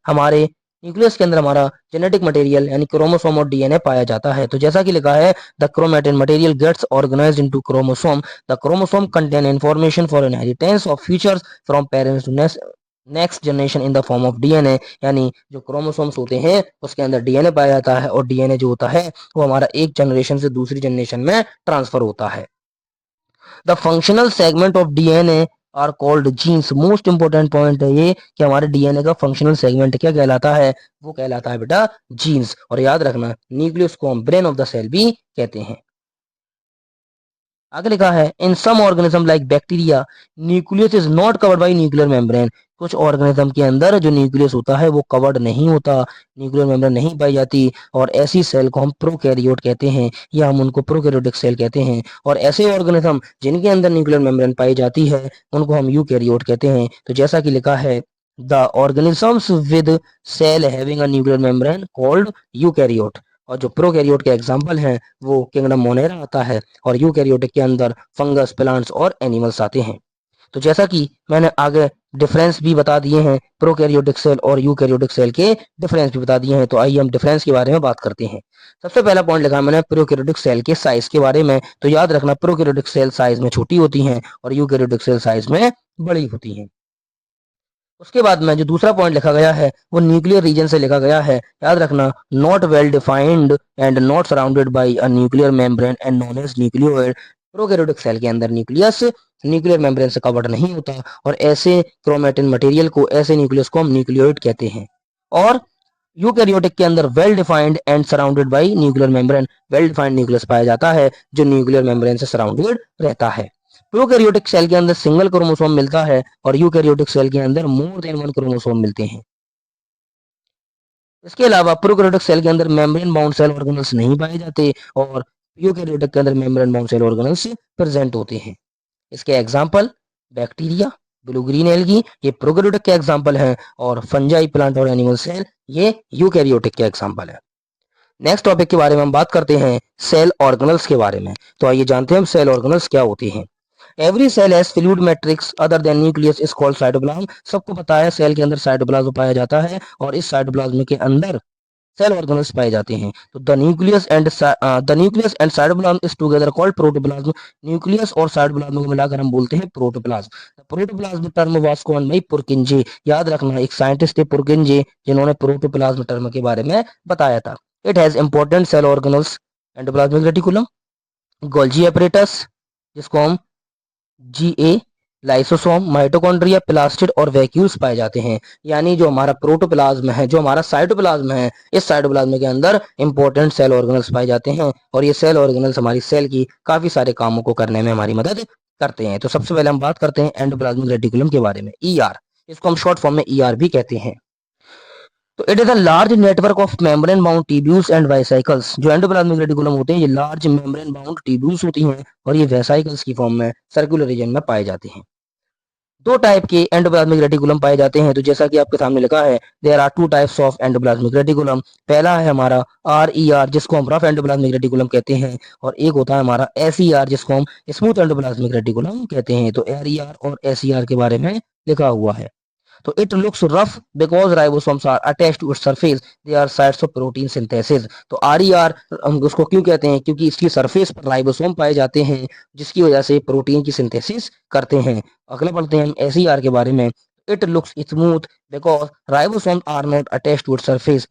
हमारा जेनेटिक मटेरियल यानी क्रोमोसोम और डीएनए पाया जाता है। तो जैसा कि लिखा है, the chromatin material gets organised into chromosome. The chromosome contain information for inheritance of features from parents to next generation in the form of DNA. यानी जो क्रोमोसोम्स होते हैं उसके अंदर डीएनए पाया जाता है, और डीएनए जो होता है वो हमारा एक जनरेशन से दूसरी जनरेशन में ट्रांसफर होता है। The functional segment of DNA are called genes. Most important point है ये कि हमारे डीएनए का फंक्शनल सेगमेंट क्या कहलाता है? वो कहलाता है बेटा जीन्स। और याद रखना, न्यूक्लियस को हम ब्रेन ऑफ द सेल भी कहते हैं। आगे लिखा है, in some organism like bacteria nucleus is not covered by nuclear membrane. कुछ ऑर्गेनिज्म के अंदर जो न्यूक्लियस होता है वो कवर्ड नहीं होता, न्यूक्लियर मेम्ब्रेन नहीं पाई जाती, और ऐसी सेल को हम प्रोकैरियोट कहते हैं, या हम उनको प्रोकैरियोटिक सेल कहते हैं। और ऐसे ऑर्गेनिज्म जिनके अंदर न्यूक्लियर मेम्ब्रेन पाई जाती है उनको हम यूकैरियोट कहते हैं। तो जैसा कि लिखा है, the organisms with cell having a nuclear membrane called eukaryote. और जो प्रोकैरियोट के एग्जाम्पल हैं वो किंगडम मोनेरा आता है, और यूकैरियोटिक के अंदर फंगस, प्लांट्स और एनिमल्स आते हैं। तो जैसा कि मैंने आगे डिफरेंस भी बता दिए हैं, प्रोकैरियोटिक सेल और यूकैरियोटिक सेल के डिफरेंस भी बता दिए हैं, तो आइए हम डिफरेंस के बारे में बात करते हैं। सबसे पहला पॉइंट लिखा है मैंने प्रोकैरियोटिक सेल के साइज के बारे में। तो याद रखना, प्रोकैरियोटिक सेल साइज में छोटी होती हैं और यूकैरियोटिक सेल साइज में बड़ी होती हैं। उसके बाद में जो दूसरा पॉइंट लिखा गया है वो न्यूक्लियर रीजन से लिखा गया है। याद रखना, not well defined and not surrounded by a nuclear membrane and known as nucleoid. Prokaryotic cell के अंदर न्यूक्लियस न्यूक्लियर मेम्ब्रेन से कवर्ड नहीं होता, और ऐसे क्रोमैटिन मटेरियल को, ऐसे न्यूक्लियस को हम न्यूक्लियोइड कहते हैं। और यूकैरियोटिक के अंदर well defined and surrounded by nuclear membrane, well defined nucleus पाया जाता है जो न्यूक्लियर मेम्ब्रेन से सराउंडेड रहता है। प्रोकैरियोटिक सेल के अंदर सिंगल क्रोमोसोम मिलता है, और यूकैरियोटिक सेल के अंदर मोर देन वन क्रोमोसोम मिलते हैं। इसके अलावा प्रोकैरियोटिक सेल के अंदर मेम्ब्रेन बाउंड सेल ऑर्गेनल्स नहीं पाए जाते, और यूकैरियोटिक के अंदर membrane bound cell organelles present होते हैं। इसके example, bacteria, blue green algae ये प्रोकैरियोटिक के एग्जांपल हैं, और फंजाई प्लांट और एनिमल सेल ये यूकैरियोटिक के एग्जांपल हैं। नेक्स्ट टॉपिक के बारे में हम बात करते हैं सेल ऑर्गेनल्स के बारे में। तो आइए जानते हैं हम सेल ऑर्गेनल्स क्या होती हैं। Every cell has fluid matrix other than nucleus is called cytoplasm. सबको पता है सेल के अंदर साइटोप्लाज्म पाया जाता है, और इस साइटोप्लाज्म के अंदर सेल ऑर्गेनल्स पाए जाते हैं। तो the nucleus and cytoplasm is together called protoplasm. Nucleus और साइटोप्लाज्म को मिलाकर हम बोलते हैं protoplasm. Protoplasm term was coined bye पुरकिंजे। याद रखना, एक साइंटिस्ट थे पुरकिंजे जिन्होंने प्रोटोप्लाज्म टर्म के बारे में बताया था। It has important cell organelles endoplasmic reticulum, Golgi apparatus जिसको हम जीए, लाइसोसोम, माइटोकॉन्ड्रिया, प्लास्टिड और वैक्यूल्स पाए जाते हैं। यानी जो हमारा प्रोटोप्लाज्म है, जो हमारा साइटोप्लाज्म है, इस साइटोप्लाज्म के अंदर इंपॉर्टेंट सेल ऑर्गेनल्स पाए जाते हैं, और ये सेल ऑर्गेनल्स हमारी सेल की काफी सारे कामों को करने में हमारी मदद करते हैं। तो सबसे पहले हम बात करते हैं एंडोप्लाज्मिक रेटिकुलम के बारे में, ईआर। इसको हम शॉर्ट फॉर्म में ईआर भी कहते हैं। तो it is a large network of membrane bound tubules and vesicles. जो एंडोप्लाज्मिक रेटिकुलम होते हैं ये लार्ज मेम्ब्रेन बाउंड ट्यूब्यूल्स होती हैं, और ये वेसिकल्स की फॉर्म में सर्कुलर रीजन में पाए जाते हैं। दो टाइप के एंडोप्लाज्मिक रेटिकुलम पाए जाते हैं। तो जैसा कि आपके सामने लिखा है, there are two types of endoplasmic reticulum. पहला है हमारा RER जिसको हम रफ एंडोप्लाज्मिक रेटिकुलम कहते हैं, और एक होता है हमारा SER जिसको हम स्मूथ एंडोप्लाज्मिक रेटिकुलम कहते हैं। तो RER और SER के बारे में लिखा हुआ है। तो it looks rough because ribosomes are attached to its surface. They are sites of protein synthesis. तो RER हम उसको क्यों कहते हैं, क्योंकि इसकी सरफेस पर राइबोसोम पाए जाते हैं, जिसकी वजह से प्रोटीन की सिंथेसिस करते हैं। अगला पढ़ते हैं हम SER के बारे में। It looks smooth because ribosomes are not attached to its surface.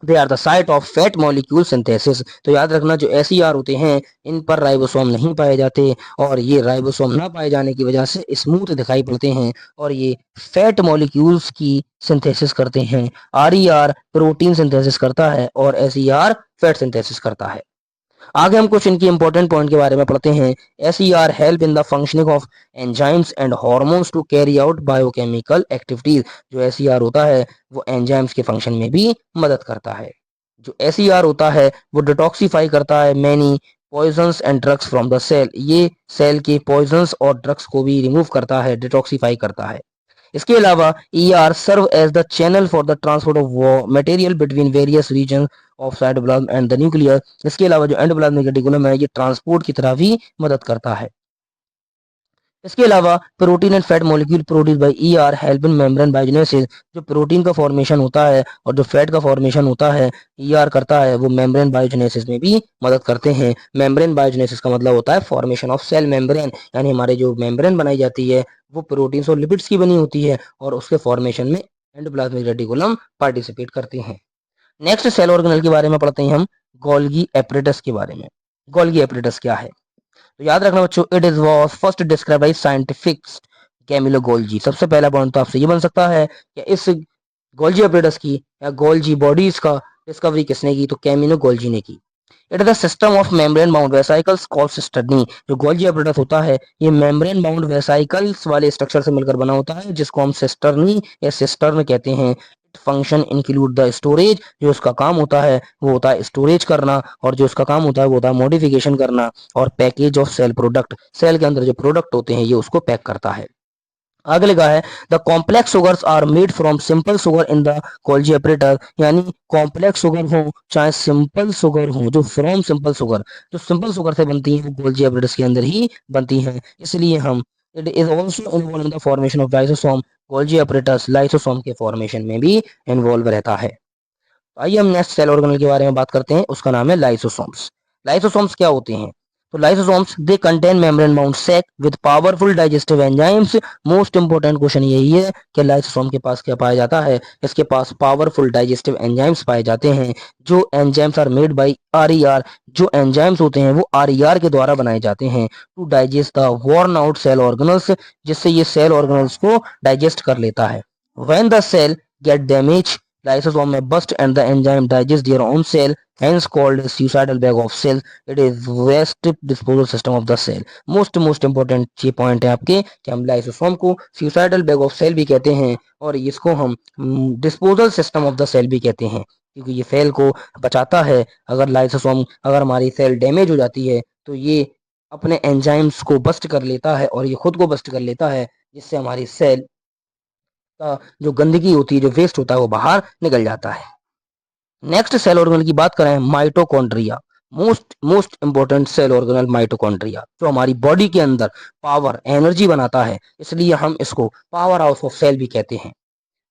They are the site of fat molecule synthesis. तो याद रखना, जो SER होते हैं इन पर राइबोसोम नहीं पाए जाते, और ये राइबोसोम ना पाए जाने की वजह से स्मूथ दिखाई पड़ते हैं, और ये फैट मॉलिक्यूल्स की सिंथेसिस करते हैं। RER प्रोटीन सिंथेसिस करता है, और SER फैट सिंथेसिस करता है। आगे हम कुछ इनकी इंपॉर्टेंट पॉइंट के बारे में पढ़ते हैं। SER help in the functioning of enzymes and hormones to carry out biochemical activities. जो SER होता है वो एंजाइम्स के फंक्शन में भी मदद करता है। जो SER होता है वो डिटॉक्सिफाई करता है many poisons and drugs from the cell. ये सेल के पॉइजन्स और ड्रग्स को भी रिमूव करता है, डिटॉक्सिफाई करता है। इसके अलावा ER serve as the channel for the transport of material between various region of cytoplasm and the nucleus. इसके अलावा जो एंडोप्लाज्मिक रेटिकुलम है ये ट्रांसपोर्ट की तरह भी मदद करता है। इसके अलावा protein and fat molecule produce by ER help in membrane biogenesis. जो प्रोटीन का फॉर्मेशन होता है और जो फैट का फॉर्मेशन होता है ER करता है, वो मेम्ब्रेन बायोजेनेसिस में भी मदद करते हैं। मेम्ब्रेन बायोजेनेसिस का मतलब होता है फॉर्मेशन ऑफ सेल मेम्ब्रेन, यानी हमारे जो मेम्ब्रेन बनाई जाती है वो प्रोटीन्स और लिपिड्स की बनी होती है, और उसके फॉर्मेशन में एंडोप्लाज्मिक रेटिकुलम पार्टिसिपेट करते हैं। नेक्स्ट सेल ऑर्गेनल के बारे में पढ़ते हैं हम, गोल्गी एपरेटस के बारे में। गोल्गी एपरेटस क्या है? तो याद रखना बच्चों, it is was first described by scientific Camillo Golgi. सबसे पहला पॉइंट तो आपसे ये बन सकता है कि इस गोल्जी एपरेटस की या गोल्जी बॉडीज का डिस्कवरी किसने की? तो कैमिलो गोल्जी ने की। It is the system of membrane bound vesicles called cisternae. जो गोल्जी एपरेटस होता है ये मेम्ब्रेन बाउंड वेसिकल्स वाले स्ट्रक्चर से मिलकर बना होता है, जिसको हम सिस्टर्नी या सिस्टर्न कहते हैं। Function include the storage. जो उसका काम होता है वो होता है स्टोरेज करना, और जो उसका काम होता है वो होता है मॉडिफिकेशन करना, और package of cell product. Cell के अंदर जो प्रोडक्ट होते हैं ये उसको पैक करता है। आगे लिखा है the complex sugars are made from simple sugar in the Golgi apparatus. यानी कॉम्प्लेक्स सुगर हो चाहे सिंपल सुगर हो, जो फ्रॉम सिंपल सुगर, जो सिंपल सुगर से बनती है वो गोल्जी एपरेटस के अंदर ही बनती हैं। इसलिए हम it is also involve in the formation of lysosome. Golgi apparatus lysosome के फॉर्मेशन में भी इन्वॉल्व रहता है। आइए हम नेक्स्ट सेल ऑर्गेनल के बारे में बात करते हैं, उसका नाम है लाइसोसोम्स। लाइसोसोम्स क्या होते हैं? तो lysosomes they contain membrane bound sac with powerful digestive enzymes. Most important question यही है कि लाइसोसोम के पास क्या पाया जाता है? इसके पास पावरफुल डाइजेस्टिव एंजाइम्स पाए जाते हैं। जो enzymes are made by RER। जो एंजाइम्स होते हैं वो RER के द्वारा बनाए जाते हैं to digest the worn out cell organelles, जिससे ये सेल ऑर्गेनल्स को डाइजेस्ट कर लेता है। When the cell get damage, lysosome may burst and the enzyme digest their own cell, hence called a suicidal bag of cells. It is waste disposal system of the cell. Most important ये point है आपके कि हम lysosome को suicidal bag of cell भी कहते हैं, और इसको हम disposal system of the cell भी कहते हैं, क्योंकि ये सेल को बचाता है। अगर लाइसोसोम, अगर हमारी सेल डैमेज हो जाती है तो ये अपने एंजाइम्स को बस्ट कर लेता है, और ये खुद को बस्ट कर लेता है, जिससे हमारी सेल का जो गंदगी होती है, जो वेस्ट होता है, वो बाहर निकल जाता है। नेक्स्ट सेल ऑर्गेनल की बात करें, mitochondria. Most most important cell organelle mitochondria, जो हमारी बॉडी के अंदर पावर एनर्जी बनाता है, इसलिए हम इसको पावर हाउस ऑफ सेल भी कहते हैं।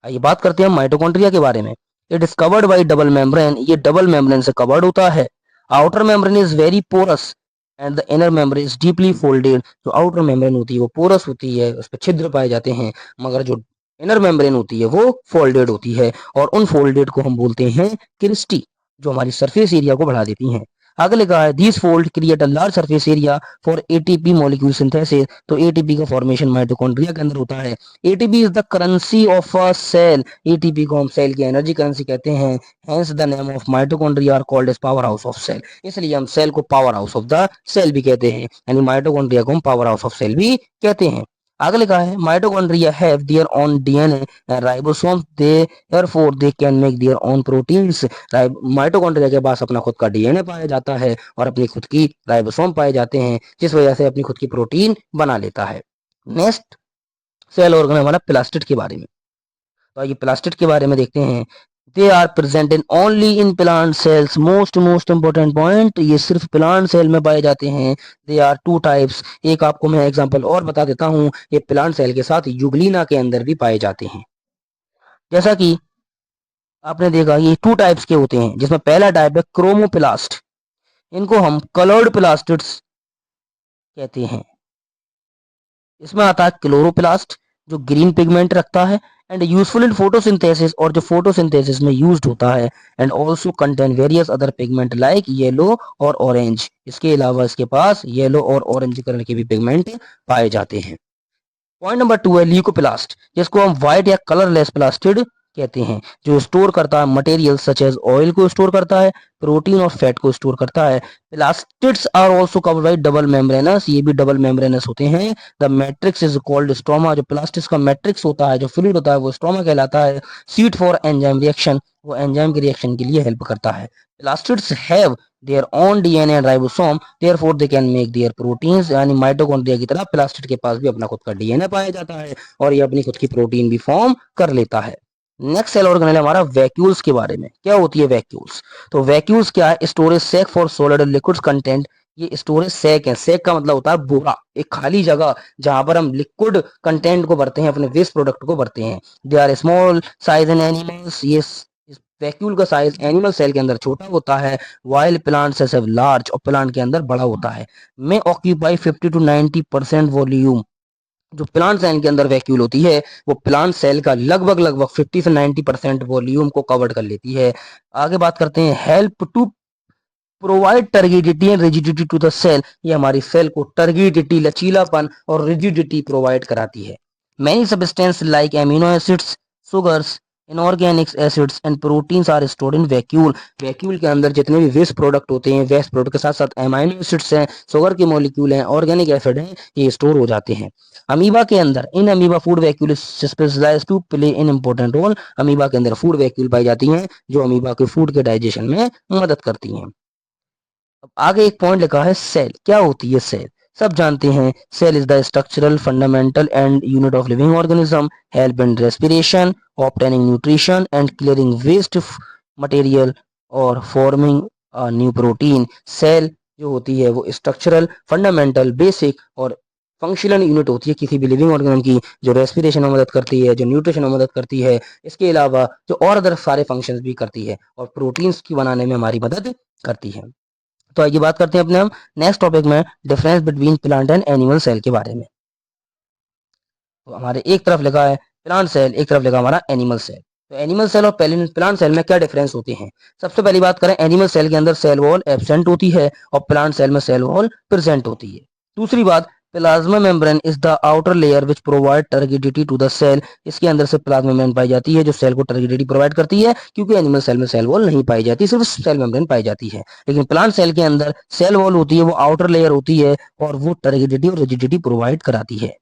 आइए बात करते हैं माइटोकॉन्ड्रिया के बारे में। It is covered by double membrane, ये डबल मेम्ब्रेन से कवर्ड होता है। Outer membrane is very porous and the inner membrane is deeply folded. जो आउटर मेम्ब्रेन होती है वो पोरस होती है, उस पर छिद्र पाए जाते हैं, मगर जो इनर मेम्ब्रेन होती है वो फोल्डेड होती है, और उन फोल्डेड को हम बोलते हैं क्रिस्टी, जो हमारी सरफेस एरिया को बढ़ा देती हैं। आगे लिखा है this fold create a large surface area for ATP molecule synthesis. तो एटीपी का फॉर्मेशन माइटोकॉन्ड्रिया के अंदर होता है। ATP is the currency of a cell, ATP को हम सेल की एनर्जी करेंसी कहते हैं। Hence the name of mitochondria are called as power house of cell, इसलिए हम सेल को power house of the cell भी कहते हैं, यानी माइटोकॉन्ड्रिया को हम पावर हाउस ऑफ सेल भी कहते हैं। आगे लिखा है mitochondria have their own DNA and ribosomes, therefore they can make their own proteins. Mitochondria के पास अपना खुद का डीएनए पाया जाता है और अपनी खुद की राइबोसोम पाए जाते हैं, जिस वजह से अपनी खुद की प्रोटीन बना लेता है। नेक्स्ट सेल ऑर्गन हमारा प्लास्टिड के बारे में। तो ये प्लास्टिड के बारे में देखते हैं। They are present in only in plant cells, most important point, ये सिर्फ प्लांट सेल में पाए जाते हैं। दे आर टू टाइप्स, एक आपको मैं एग्जांपल और बता देता हूँ, ये प्लांट सेल के साथ यूग्लिना के अंदर भी पाए जाते हैं। जैसा कि आपने देखा ये टू टाइप्स के होते हैं, जिसमें पहला टाइप है क्रोमोप्लास्ट, इनको हम कलर्ड प्लास्टिड्स कहते हैं। इसमें आता है क्लोरोप्लास्ट, जो ग्रीन पिगमेंट रखता है एंड यूजफुल इन फोटोसिंथेसिस, और जो फोटोसिंथेसिस में यूज्ड होता है, and also contain various other pigment like yellow और ऑरेंज। इसके अलावा इसके पास येलो और ऑरेंज कलर के भी पिगमेंट पाए जाते हैं। पॉइंट नंबर 2 है ल्यूकोप्लास्ट, जिसको हम व्हाइट या कलरलेस प्लास्टिड कहते हैं, जो स्टोर करता है मटेरियल सच एज ऑयल को स्टोर करता है, प्रोटीन और फैट को स्टोर करता है। Plastids are also covered by double membranes, ये भी डबल मेम्ब्रेनस होते हैं। The matrix is called stroma, जो प्लास्टिड्स का मैट्रिक्स होता है, जो फ्लूइड होता है, वो स्ट्रोमा कहलाता है। सीट फॉर एंजाइम रिएक्शन, वो एंजाइम के रिएक्शन के लिए हेल्प करता है। Plastids have their own DNA and ribosome, therefore they can make their proteins, यानी माइटोकॉन्ड्रिया की तरह प्लास्टिड के पास भी अपना खुद का डीएनए पाया जाता है और ये अपनी खुद की प्रोटीन भी फॉर्म कर लेता है। नेक्स्ट सेल ऑर्गेनेल है हमारा वैक्यूल्स के बारे में। क्या होती है वैक्यूल्स? तो वैक्यूल्स क्या है? Storage sac for solid liquid content, ये स्टोरेज सैक है। सैक का मतलब होता है बोरा, एक खाली जगह जहां पर हम लिक्विड कंटेंट को भरते हैं, अपने वेस्ट प्रोडक्ट को भरते हैं। They are small size in animals, ये वैक्यूल का साइज एनिमल सेल के अंदर छोटा होता है, while plant cells have large, और प्लांट के अंदर बड़ा होता है। में ऑक्यूपाई 50 to 90% वॉल्यूम, जो प्लांट सेल के अंदर वैक्यूल होती है वो प्लांट सेल का लगभग 50 से 90% वॉल्यूम को कवर कर लेती है। आगे बात करते हैं help to provide turgidity and rigidity to the cell, ये हमारी सेल को टर्गिडिटी, लचीलापन और रिजिडिटी प्रोवाइड कराती है। Many substance like amino acids, sugars, inorganic acids and proteins are stored in vacuole. Vacuole के अंदर जितने भी वेस्ट प्रोडक्ट होते हैं, वेस्ट प्रोडक्ट के साथ साथ एमाइनो एसिड्स हैं, शुगर के मॉलिक्यूल हैं, ऑर्गेनिक एसिड हैं, ये स्टोर हो जाते हैं। अमीबा के अंदर in amoeba food vacuole specialized to play in important role, amoeba के अंदर फूड वैक्यूल पाई जाती हैं जो अमीबा के फूड के डाइजेशन में मदद करती हैं। अब आगे एक पॉइंट लिखा है सेल। क्या होती है सेल? सब जानते हैं, cell is the structural fundamental and unit of living organism, help in respiration, obtaining nutrition and clearing waste material और फॉर्मिंग न्यू प्रोटीन। सेल जो होती है वो स्ट्रक्चरल, फंडामेंटल, बेसिक और फंक्शनल यूनिट होती है किसी भी लिविंग ऑर्गेनिज्म की, जो रेस्पिरेशन में मदद करती है, जो न्यूट्रिशन में मदद करती है, इसके अलावा जो और अदर सारे फंक्शंस भी करती है और प्रोटीन्स की बनाने में हमारी मदद करती है। तो आइए बात करते हैं अपने हम नेक्स्ट टॉपिक में difference between plant and animal cell के बारे में। तो हमारे एक तरफ लिखा है प्लांट सेल, एक तरफ लिखा हमारा एनिमल सेल। तो एनिमल सेल और प्लांट सेल में क्या डिफरेंस होते हैं? सबसे पहली बात करें, एनिमल सेल के अंदर सेल वॉल एब्सेंट होती है और प्लांट सेल में सेल वॉल प्रेजेंट होती है। दूसरी बात, plasma membrane is the outer layer which provide turgidity to the cell, इसके अंदर से प्लाज्मा मेम्ब्रेन पाई जाती है जो सेल को टर्गिडिटी प्रोवाइड करती है, क्योंकि एनिमल सेल में सेल वॉल नहीं पाई जाती, सिर्फ सेल मेम्ब्रेन पाई जाती है। लेकिन प्लांट सेल के अंदर सेल वॉल होती है, वो आउटर लेयर होती है और वो टर्गिडिटी और रिजिडिटी प्रोवाइड कराती है।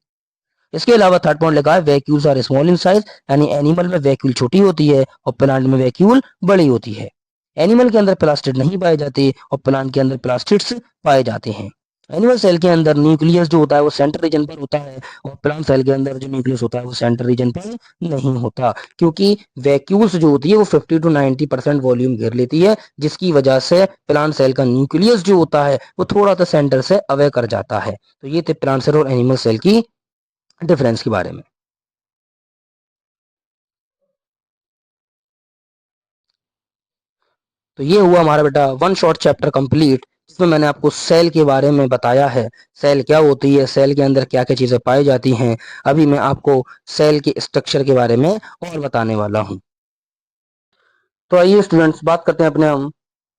इसके अलावा थर्ड पॉइंट लिखा है vacuoles are small in size, यानी एनिमल में वैक्यूल छोटी होती है और प्लांट में वैक्यूल बड़ी होती है। एनिमल के अंदर प्लास्टिड नहीं पाए जाते और प्लांट के अंदर प्लास्टिड्स पाए जाते हैं। एनिमल सेल के अंदर न्यूक्लियस जो होता है वो सेंटर रीजन पर होता है, और प्लांट सेल के अंदर जो न्यूक्लियस होता है वो सेंटर रीजन पर नहीं होता, क्योंकि वैक्यूल्स जो होती है वो 50 to 90% वॉल्यूम घेर लेती है, जिसकी वजह से प्लांट सेल का न्यूक्लियस जो होता है वो थोड़ा सा सेंटर से अवे कर जाता है। तो ये थे प्लांट सेल और एनिमल सेल की डिफरेंस के बारे में। तो ये हुआ हमारा बेटा वन शॉर्ट चैप्टर कंप्लीट, जिसमें मैंने आपको सेल के बारे में बताया है, सेल क्या होती है, सेल के अंदर क्या क्या चीजें पाई जाती हैं। अभी मैं आपको सेल के स्ट्रक्चर के बारे में और बताने वाला हूँ। तो आइए स्टूडेंट्स, बात करते हैं अपने हम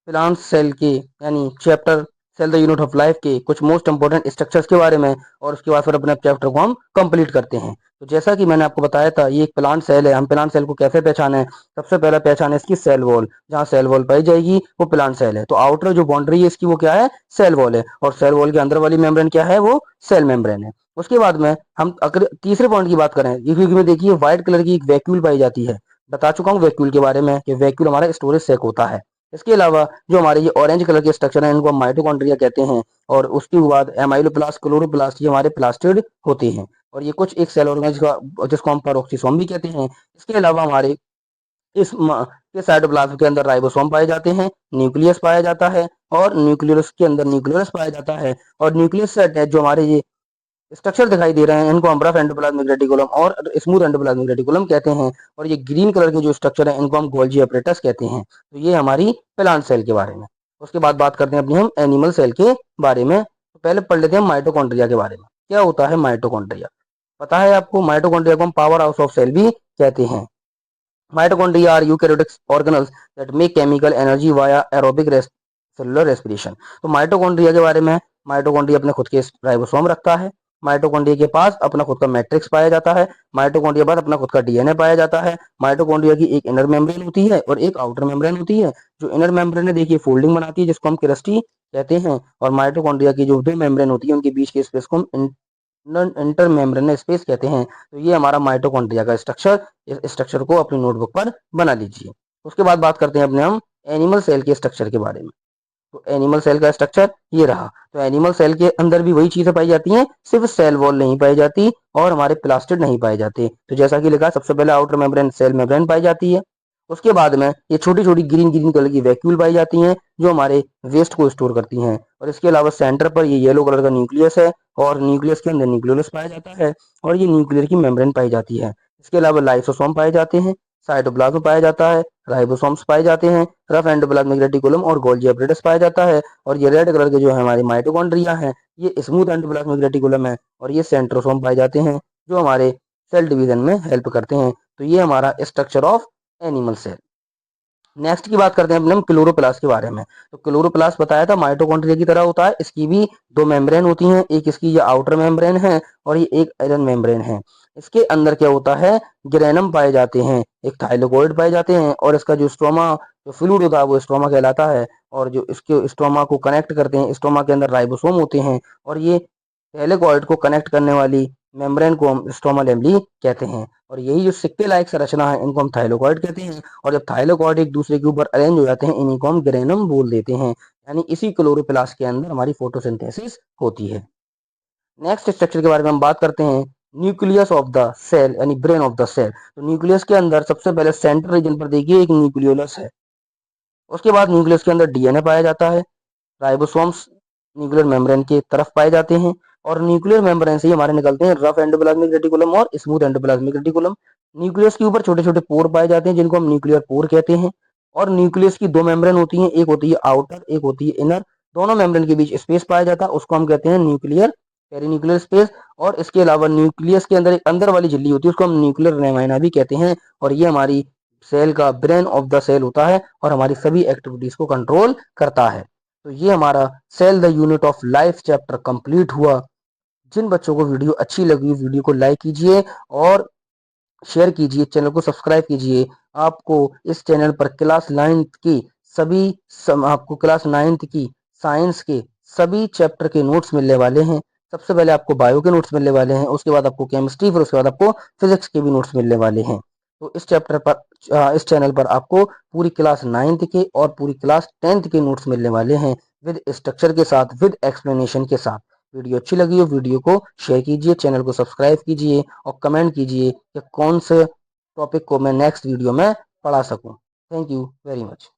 प्लांट सेल के यानी chapter cell the unit of life के कुछ मोस्ट इंपोर्टेंट स्ट्रक्चर्स के बारे में, और उसके बाद फिर अपने चैप्टर को हम कंप्लीट करते हैं। तो जैसा कि मैंने आपको बताया था, ये एक प्लांट सेल है। हम प्लांट सेल को कैसे पहचाने? सबसे पहला पहचान है इसकी सेल वॉल। जहाँ सेल वॉल पाई जाएगी वो प्लांट सेल है। तो आउटर जो बाउंड्री है इसकी वो क्या है? सेल वॉल है। और सेल वॉल के अंदर वाली मेम्ब्रेन क्या है? वो सेल मेम्ब्रेन है। उसके बाद में हम अगर तीसरे पॉइंट की बात करें, में देखिए व्हाइट कलर की एक वैक्यूल पाई जाती है। बता चुका हूँ वैक्यूल के बारे में कि वैक्यूल हमारा स्टोरेज सैक होता है। इसके अलावा जो हमारे ये ऑरेंज कलर के स्ट्रक्चर है इनको हम माइटोकॉन्ड्रिया कहते हैं। और उसके बाद एमाइलोप्लास्ट, क्लोरोप्लास्ट, ये हमारे प्लास्टिड होते हैं। और ये कुछ एक सेल ऑर्गेनाइज का जिसको हम पेरोक्सिसोम भी कहते हैं। इसके अलावा हमारे के साइटोप्लाज्म के अंदर राइबोसोम पाए जाते हैं, न्यूक्लियस पाया जाता है, और न्यूक्लियस के अंदर न्यूक्लियस पाया जाता है। और न्यूक्लियस से अटैच जो हमारे ये स्ट्रक्चर दिखाई दे रहे हैं इनको हम रफ एंडोप्लाज्मिक रेटिकुलम और स्मूथ एंडोप्लाज्मिक रेटिकुलम कहते हैं। और ये ग्रीन कलर के जो स्ट्रक्चर है इनको हम गोल्जी अपरेटस कहते हैं। तो ये हमारी प्लांट सेल के बारे में। उसके बाद बात करते हैं अपनी हम एनिमल सेल के बारे में। तो पहले पढ़ लेते हैं माइटोकॉन्ड्रिया के बारे में। क्या होता है माइटोकॉन्ड्रिया? पता है आपको? माइटोकॉन्ड्रिया को हम पावर हाउस ऑफ सेल भी कहते हैं। Mitochondria are eukaryotic organelles that make chemical energy via aerobic cellular respiration. तो माइटोकॉन्ड्रिया के बारे में, माइटोकॉन्ड्रिया अपने खुद के राइबोसोम रखता है। माइटोकॉन्ड्रिया के पास अपना खुद का मैट्रिक्स पाया जाता है। माइटोकॉन्ड्रिया के पास अपना खुद का डीएनए पाया जाता है। माइटोकॉन्ड्रिया की एक इनर मेम्ब्रेन होती है और एक आउटर मेम्ब्रेन होती है। जो इनर मेम्ब्रेन है देखिए फोल्डिंग बनाती है जिसको हम क्रिस्टी कहते हैं। और माइटोकॉन्ड्रिया की जो दो मेम्ब्रेन होती है उनके बीच के स्पेस को हम इंटर मेम्ब्रेन स्पेस कहते हैं। तो ये हमारा माइटोकॉन्ड्रिया का स्ट्रक्चर। इस स्ट्रक्चर को अपनी नोटबुक पर बना लीजिए। उसके बाद बात करते हैं अपने हम एनिमल सेल के स्ट्रक्चर के बारे में। तो एनिमल सेल का स्ट्रक्चर ये रहा। तो एनिमल सेल के अंदर भी वही चीजें पाई जाती हैं, सिर्फ सेल वॉल नहीं पाई जाती और हमारे प्लास्टिड नहीं पाए जाते। तो जैसा कि लिखा, सबसे पहले आउटर मेम्ब्रेन सेल मेम्ब्रेन पाई जाती है। उसके बाद में ये छोटी छोटी ग्रीन ग्रीन कलर की वैक्यूल पाई जाती हैं जो हमारे वेस्ट को स्टोर करती हैं। और इसके अलावा सेंटर पर ये येलो कलर का न्यूक्लियस है, और न्यूक्लियस के अंदर न्यूक्लियोलस पाया जाता है, और ये न्यूक्लियर की मेम्ब्रेन पाई जाती है। इसके अलावा लाइसोसोम पाए जाते हैं, साइटोप्लाज्म पाया जाता है, राइबोसोम्स पाए जाते हैं, रफ एंडोप्लाज्मिक रेटिकुलम और गोल्जी अपरेटस पाया जाता है। और ये रेड कलर के जो है हमारे माइटोकॉन्ड्रिया हैं, ये स्मूथ एंडोप्लाज्मिक रेटिकुलम है। और ये सेंट्रोसोम पाए जाते हैं जो हमारे सेल डिवीजन में हेल्प करते हैं। तो ये हमारा structure of animal cell. Next की बात करते हैं अपने हम क्लोरोप्लास्ट के बारे में। तो क्लोरोप्लास्ट बताया था माइटोकॉन्ड्रिया की तरह होता है। इसकी भी दो मेम्ब्रेन होती हैं, एक इसकी ये आउटर मेम्ब्रेन है और ये एक इनर मेम्ब्रेन है। इसके अंदर क्या होता है? ग्रेनम पाए जाते हैं, एक थाइलोकॉइड पाए जाते हैं, और इसका जो स्ट्रोमा, जो फ्लूइड होता है वो स्ट्रोमा कहलाता है। और जो इसके स्ट्रोमा को कनेक्ट करते हैं, स्ट्रोमा के अंदर राइबोसोम होते हैं, और ये थैलेकॉइड को कनेक्ट करने वाली मेम्ब्रेन को हम स्ट्रोमा लेमली कहते हैं। और यही जो सिक्के लाइक संरचना है इनको हम थाइलोकॉइड कहते हैं। और जब थाइलोकॉइड एक दूसरे के ऊपर अरेंज हो जाते हैं इन्हीं को हम ग्रेनम बोल देते हैं। यानी इसी क्लोरोप्लास्ट के अंदर हमारी फोटोसिंथेसिस होती है। नेक्स्ट स्ट्रक्चर के बारे में हम बात करते हैं, न्यूक्लियस ऑफ द सेल यानी ब्रेन ऑफ द सेल। तो न्यूक्लियस के अंदर सबसे पहले सेंट्रल रीजन पर देखिए एक न्यूक्लियोलस है। उसके बाद न्यूक्लियस के अंदर डीएनए पाया जाता है, राइबोसोम्स न्यूक्लियर मेम्ब्रेन की तरफ पाए जाते हैं। और न्यूक्लियर मेम्ब्रेन से ही हमारे निकलते हैं रफ एंडोप्लाज्मिक रेटिकुलम और स्मूथ एंडोप्लाज्मिक रेटिकुलम। न्यूक्लियस के ऊपर छोटे छोटे पोर पाए जाते हैं जिनको हम न्यूक्लियर पोर कहते हैं। और न्यूक्लियस की दो मेम्ब्रेन होती हैं, एक होती है आउटर, एक होती है इनर। दोनों मेम्ब्रेन के बीच स्पेस पाया जाता है, उसको हम कहते हैं न्यूक्लियर पेरीन्यूक्लियर स्पेस। और इसके अलावा न्यूक्लियस के अंदर एक अंदर वाली झिल्ली होती है, उसको हम न्यूक्लियर रेमाइना भी कहते हैं। और ये हमारी सेल का ब्रेन ऑफ द सेल होता है और हमारी सभी एक्टिविटीज को कंट्रोल करता है। तो ये हमारा cell the unit of life chapter complete हुआ। जिन बच्चों को वीडियो अच्छी लगी वीडियो को लाइक कीजिए और शेयर कीजिए, चैनल को सब्सक्राइब कीजिए। आपको इस चैनल पर क्लास 9th की आपको क्लास 9th की साइंस के सभी चैप्टर के नोट्स मिलने वाले हैं। सबसे पहले आपको बायो के नोट्स मिलने वाले हैं, उसके बाद आपको केमिस्ट्री, फिर उसके बाद आपको फिजिक्स के भी नोट्स मिलने वाले हैं। तो इस चैप्टर पर इस चैनल पर आपको पूरी क्लास 9th के और पूरी क्लास 10th के नोट्स मिलने वाले हैं, विद स्ट्रक्चर के साथ, विद एक्सप्लेनेशन के साथ। वीडियो अच्छी लगी हो वीडियो को शेयर कीजिए, चैनल को सब्सक्राइब कीजिए और कमेंट कीजिए कि कौन से टॉपिक को मैं नेक्स्ट वीडियो में पढ़ा सकूं। Thank you very much.